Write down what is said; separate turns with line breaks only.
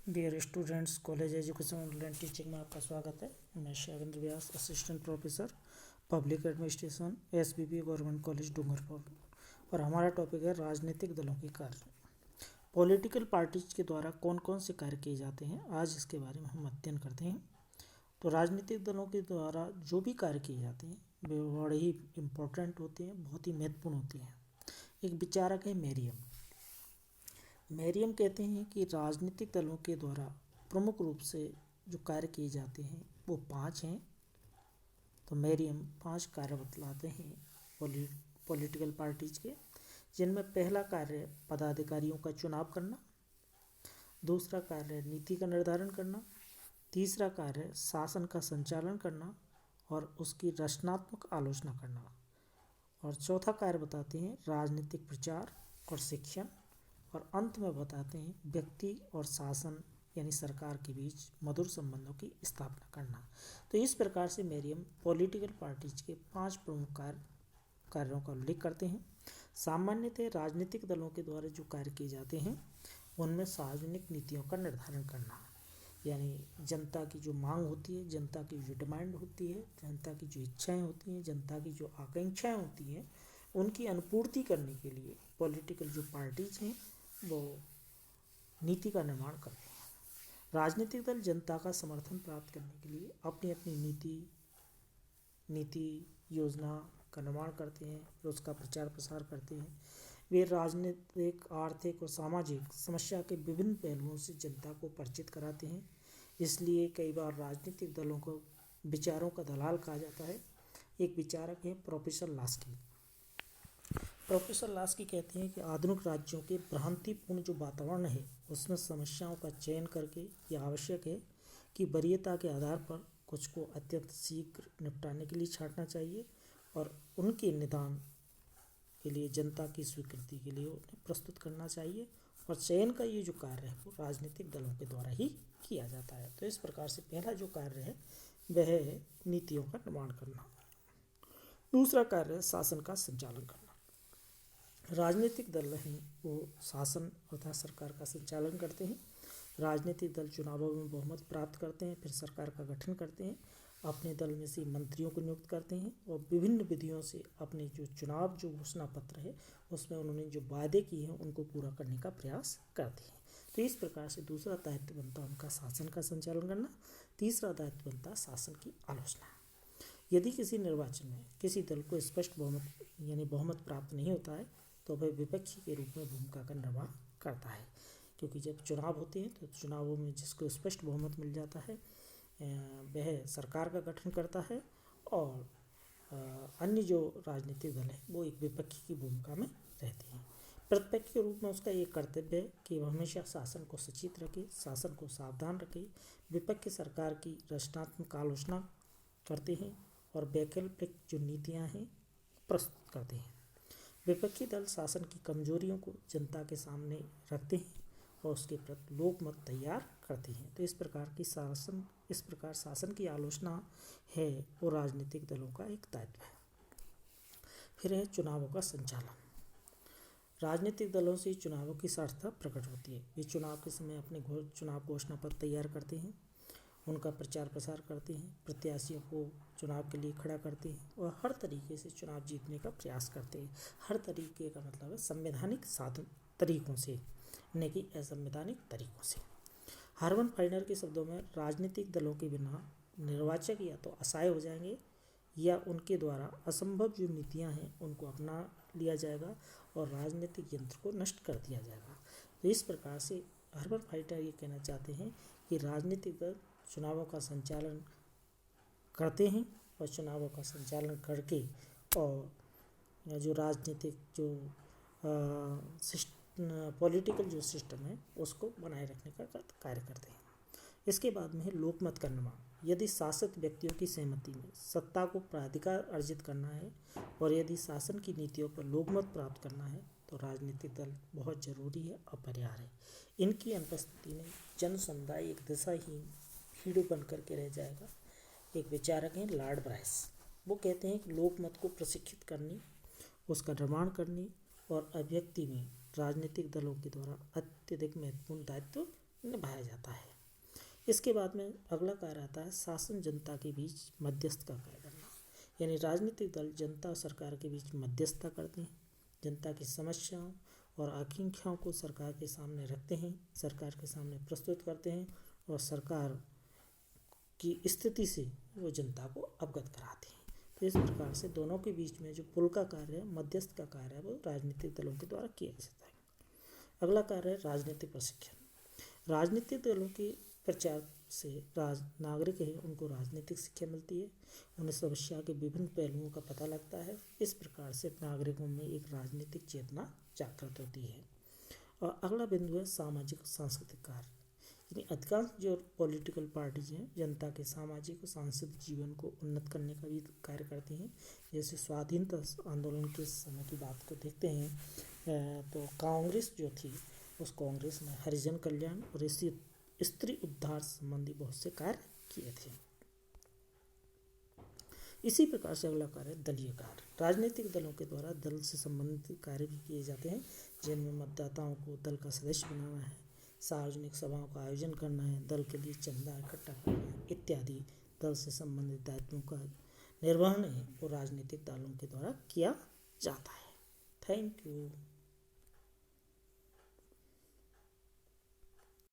Dear students, college education online teaching में आपका स्वागत है। मैं Shailendra Vyas, assistant professor public administration, SBP government college Dungarpur. और हमारा टॉपिक है राजनीतिक दलों के कार्य। पॉलिटिकल पार्टीज के द्वारा कौन कौन से कार्य किए जाते हैं, आज इसके बारे में हम अध्ययन करते हैं। तो राजनीतिक दलों के द्वारा जो भी कार्य किए जाते हैं वे बड़े ही इम्पोर्टेंट होते हैं, बहुत ही महत्वपूर्ण होते हैं। एक विचारक है मेरियम। मेरियम कहते हैं कि राजनीतिक दलों के द्वारा प्रमुख रूप से जो कार्य किए जाते हैं वो 5 हैं। तो मेरियम 5 कार्य बतलाते हैं पॉलिटिकल पार्टीज के, जिनमें पहला कार्य पदाधिकारियों का चुनाव करना, दूसरा कार्य नीति का निर्धारण करना, तीसरा कार्य शासन का संचालन करना और उसकी रचनात्मक आलोचना करना, और चौथा कार्य बताते हैं राजनीतिक प्रचार और शिक्षण, और अंत में बताते हैं व्यक्ति और शासन यानी सरकार के बीच मधुर संबंधों की स्थापना करना। तो इस प्रकार से मेरियम पॉलिटिकल पार्टीज के 5 प्रमुख कार्यों का उल्लेख करते हैं। सामान्यतः राजनीतिक दलों के द्वारा जो कार्य किए जाते हैं उनमें सार्वजनिक नीतियों का निर्धारण करना, यानी जनता की जो मांग होती है, जनता की जो डिमांड होती है, जनता की जो इच्छाएं होती हैं, जनता की जो आकांक्षाएं होती हैं, उनकी अनुपूर्ति करने के लिए पॉलिटिकल जो पार्टीज हैं वो नीति का निर्माण करते हैं। राजनीतिक दल जनता का समर्थन प्राप्त करने के लिए अपनी अपनी नीति योजना का निर्माण करते हैं और उसका प्रचार प्रसार करते हैं। वे राजनीतिक, आर्थिक और सामाजिक समस्या के विभिन्न पहलुओं से जनता को परिचित कराते हैं। इसलिए कई बार राजनीतिक दलों को विचारों का दलाल कहा जाता है। एक विचारक है प्रोफेसर लास्की। प्रोफेसर लास्की कहते हैं कि आधुनिक राज्यों के भ्रांतिपूर्ण जो वातावरण है उसमें समस्याओं का चयन करके यह आवश्यक है कि वरीयता के आधार पर कुछ को अत्यंत शीघ्र निपटाने के लिए छांटना चाहिए और उनके निदान के लिए जनता की स्वीकृति के लिए उन्हें प्रस्तुत करना चाहिए, और चयन का ये जो कार्य है वो राजनीतिक दलों के द्वारा ही किया जाता है। तो इस प्रकार से पहला जो कार्य है वह है नीतियों का निर्माण करना। दूसरा कार्य है शासन का संचालन करना। राजनीतिक दल हैं वो शासन अर्थात सरकार का संचालन करते हैं। राजनीतिक दल चुनावों में बहुमत प्राप्त करते हैं, फिर सरकार का गठन करते हैं, अपने दल में से मंत्रियों को नियुक्त करते हैं और विभिन्न विधियों से अपने जो चुनाव जो घोषणा पत्र है उसमें उन्होंने जो वादे किए हैं उनको पूरा करने का प्रयास करते हैं। तो इस प्रकार से दूसरा दायित्व बनता उनका शासन का संचालन करना। तीसरा दायित्व बनता शासन की आलोचना। यदि किसी निर्वाचन में किसी दल को स्पष्ट बहुमत यानी बहुमत प्राप्त नहीं होता है तो वह विपक्षी के रूप में भूमिका का निर्वाह करता है, क्योंकि जब चुनाव होते हैं तो चुनावों में जिसको स्पष्ट बहुमत मिल जाता है वह सरकार का गठन करता है और अन्य जो राजनीतिक दल है वो एक विपक्षी की भूमिका में रहते हैं। प्रतिपक्ष के रूप में उसका ये कर्तव्य है कि वह हमेशा शासन को सचेत रखे, शासन को सावधान रखे, विपक्ष सरकार की रचनात्मक आलोचना करते हैं और वैकल्पिक जो नीतियाँ हैं प्रस्तुत करते हैं। विपक्षी दल शासन की कमजोरियों को जनता के सामने रखते हैं और उसके प्रति लोकमत तैयार करते हैं। तो इस प्रकार शासन की आलोचना है वो राजनीतिक दलों का एक दायित्व है। फिर है चुनावों का संचालन। राजनीतिक दलों से चुनावों की सार्थकता प्रकट होती है। वे चुनाव के समय अपने चुनाव घोषणा पत्र तैयार करते हैं, उनका प्रचार प्रसार करते हैं, प्रत्याशियों को चुनाव के लिए खड़ा करते हैं और हर तरीके से चुनाव जीतने का प्रयास करते हैं। हर तरीके का मतलब है संवैधानिक साधन तरीकों से, न कि असंवैधानिक तरीकों से। हरवन फाइनर के शब्दों में राजनीतिक दलों के बिना निर्वाचक या तो असहाय हो जाएंगे या उनके द्वारा असंभव जो नीतियाँ हैं उनको अपना लिया जाएगा और राजनीतिक यंत्र को नष्ट कर दिया जाएगा। तो इस प्रकार से हरवन फाइनर ये कहना चाहते हैं कि राजनीतिक दल चुनावों का संचालन करते हैं और चुनावों का संचालन करके और जो राजनीतिक जो पॉलिटिकल जो सिस्टम है उसको बनाए रखने का कार्य करते हैं। इसके बाद में है लोकमत का निर्माण। यदि शासित व्यक्तियों की सहमति में सत्ता को प्राधिकार अर्जित करना है और यदि शासन की नीतियों पर लोकमत प्राप्त करना है तो राजनीतिक दल बहुत जरूरी है, अपरिहार्य है। इनकी अनुपस्थिति में जन समुदाय एक दिशाहीन कीड़े बन करके रह जाएगा। एक विचारक हैं लॉर्ड ब्राइस। वो कहते हैं कि लोकमत को प्रशिक्षित करनी, उसका निर्माण करनी और अभिव्यक्ति में राजनीतिक दलों के द्वारा अत्यधिक महत्वपूर्ण दायित्व निभाया जाता है। इसके बाद में अगला कार्य आता है शासन जनता के बीच मध्यस्थ का कार्य करना, यानी राजनीतिक दल जनता और सरकार के बीच मध्यस्थता करते हैं, जनता की समस्याओं और आकांक्षाओं को सरकार के सामने रखते हैं, सरकार के सामने प्रस्तुत करते हैं और सरकार की स्थिति से वो जनता को अवगत कराते हैं। तो इस प्रकार से दोनों के बीच में जो पुल का कार्य है, मध्यस्थ का कार्य है, वो राजनीतिक दलों के द्वारा किया जाता है। अगला कार्य है राजनीतिक प्रशिक्षण। राजनीतिक दलों के प्रचार से नागरिक है उनको राजनीतिक शिक्षा मिलती है, उन्हें समस्या के विभिन्न पहलुओं का पता लगता है। इस प्रकार से नागरिकों में एक राजनीतिक चेतना जागृत होती है। और अगला बिंदु है सामाजिक और सांस्कृतिक कार्य, यानी अधिकांश जो पॉलिटिकल पार्टीज हैं जनता के सामाजिक और सांस्कृतिक जीवन को उन्नत करने का भी कार्य करती हैं। जैसे स्वाधीनता आंदोलन के समय की बात को देखते हैं तो कांग्रेस जो थी उस कांग्रेस ने हरिजन कल्याण और स्त्री उद्धार संबंधी बहुत से कार्य किए थे। इसी प्रकार से अगला कार्य दलीय कार्य। राजनीतिक दलों के द्वारा दल से संबंधित कार्य भी किए जाते हैं, जिनमें मतदाताओं को दल का सदस्य बनाना है, सार्वजनिक सभाओं का आयोजन करना है, दल के लिए चंदा इकट्ठा करना है इत्यादि दल से संबंधित दायित्वों का निर्वहन है वो राजनीतिक दलों के द्वारा किया जाता है। Thank you.